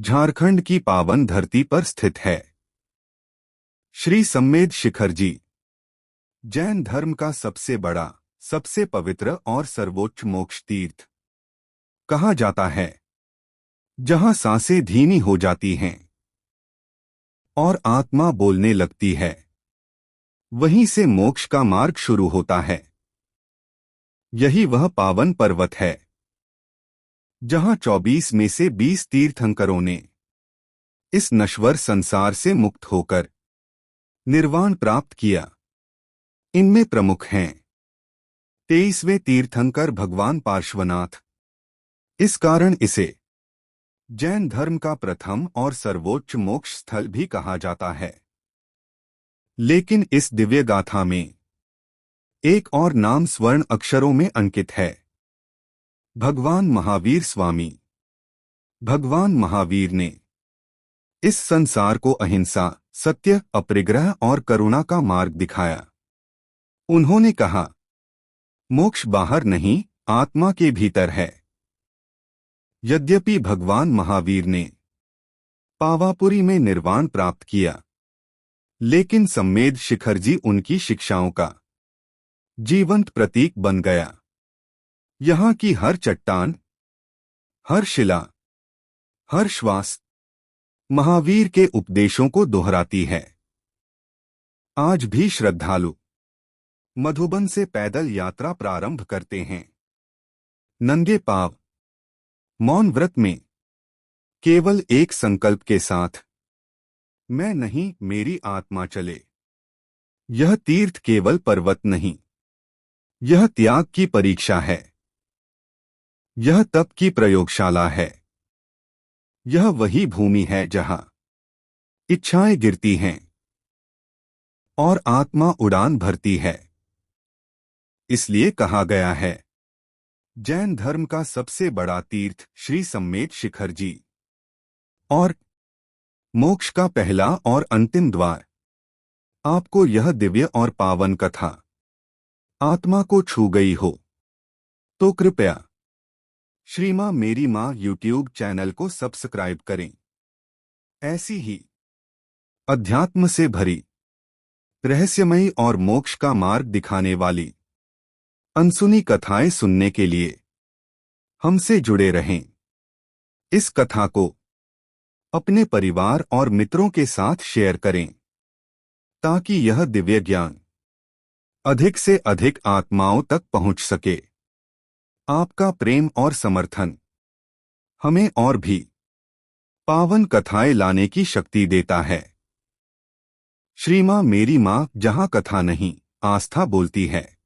झारखंड की पावन धरती पर स्थित है। श्री सम्मेद शिखर जी जैन धर्म का सबसे बड़ा, सबसे पवित्र और सर्वोच्च मोक्ष तीर्थ कहा जाता है, जहां सांसें धीमी हो जाती हैं और आत्मा बोलने लगती है। वहीं से मोक्ष का मार्ग शुरू होता है। यही वह पावन पर्वत है जहां 24 में से 20 तीर्थंकरों ने इस नश्वर संसार से मुक्त होकर निर्वाण प्राप्त किया। इनमें प्रमुख हैं 23वें तीर्थंकर भगवान पार्श्वनाथ। इस कारण इसे जैन धर्म का प्रथम और सर्वोच्च मोक्ष स्थल भी कहा जाता है। लेकिन इस दिव्य गाथा में एक और नाम स्वर्ण अक्षरों में अंकित है, भगवान महावीर स्वामी। भगवान महावीर ने इस संसार को अहिंसा, सत्य, अपरिग्रह और करुणा का मार्ग दिखाया। उन्होंने कहा, मोक्ष बाहर नहीं, आत्मा के भीतर है। यद्यपि भगवान महावीर ने पावापुरी में निर्वाण प्राप्त किया, लेकिन सम्मेद शिखर जी उनकी शिक्षाओं का जीवंत प्रतीक बन गया। यहाँ की हर चट्टान, हर शिला, हर श्वास महावीर के उपदेशों को दोहराती है। आज भी श्रद्धालु मधुबन से पैदल यात्रा प्रारंभ करते हैं, नंगे पांव, मौन व्रत में, केवल एक संकल्प के साथ, मैं नहीं, मेरी आत्मा चले। यह तीर्थ केवल पर्वत नहीं, यह त्याग की परीक्षा है। यह तप की प्रयोगशाला है। यह वही भूमि है जहां इच्छाएं गिरती हैं और आत्मा उड़ान भरती है। इसलिए कहा गया है, जैन धर्म का सबसे बड़ा तीर्थ श्री सम्मेद शिखर जी और मोक्ष का पहला और अंतिम द्वार। आपको यह दिव्य और पावन कथा आत्मा को छू गई हो तो कृपया श्री मां मेरी मां यूट्यूब चैनल को सब्सक्राइब करें। ऐसी ही अध्यात्म से भरी, रहस्यमयी और मोक्ष का मार्ग दिखाने वाली अनसुनी कथाएं सुनने के लिए हमसे जुड़े रहें। इस कथा को अपने परिवार और मित्रों के साथ शेयर करें, ताकि यह दिव्य ज्ञान अधिक से अधिक आत्माओं तक पहुंच सके। आपका प्रेम और समर्थन हमें और भी पावन कथाएं लाने की शक्ति देता है। श्री मां मेरी मां, जहां कथा नहीं, आस्था बोलती है।